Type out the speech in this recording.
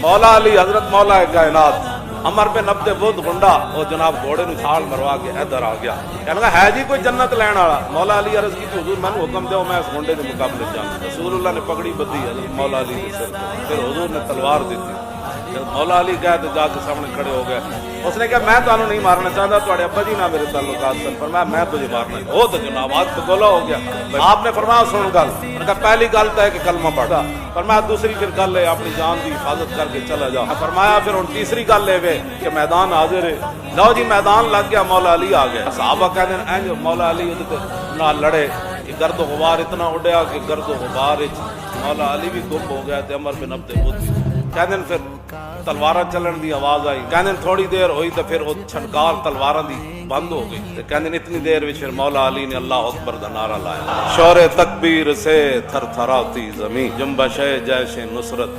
مولا علی حضرت مولا کائنات عمر بن عبد ود گنڈا وہ جناب گھوڑے نو چھال مروا کے ادھر آ گیا، کہنے لگا ہے جی کوئی جنت لین والا؟ مولا علی عرض کی حضور میں نے حکم دیو میں اس گھوڑے کے مقابلے جاؤں۔ رسول اللہ نے پگڑی بدھی حضرت مولا علی کے سر پہ، پھر حضور نے تلوار دیتی، جب مولا علی گئے تو جا کے سامنے کھڑے ہو گئے، اس نے کہا میں تمہیں نہیں مارنا چاہتا، تھوڑے ابا جی نہ میرے تعلقات سن، فرمایا میں تجھے مارنا چاہتا۔ وہ تو جناب آج تو گولا ہو گیا۔ آپ نے فرمایا سن گل، انہوں نے کہا پہلی گل تو ہے کہ کلمہ پڑھا، فرمایا دوسری پھر گل ہے اپنی جان کی حفاظت کر کے چلا جا، فرمایا پھر ان تیسری گل ہے کہ میدان حاضر ہے، لو جی میدان لگ گیا، مولا علی آ گیا۔ صحابہ کہتے ہیں جو مولا علی نہ لڑے کہ گرد و غبار اتنا اڑیا کہ گرد و غبار مولا علی بھی گم ہو گیا تے عمر بن عبد ود بھی۔ کہتے ہیں پھر تلواراں چلن دی آواز آئی، کہتے ہیں تھوڑی دیر ہوئی تو پھر وہ چھنکار تلواراں دی بند ہو گئی، کہتے ہیں اتنی دیر میں پھر مولا علی نے اللہ اکبر کا نعرہ لایا، شور تکبیر سے تھر تھراتی زمین، جنبش جیش نصرت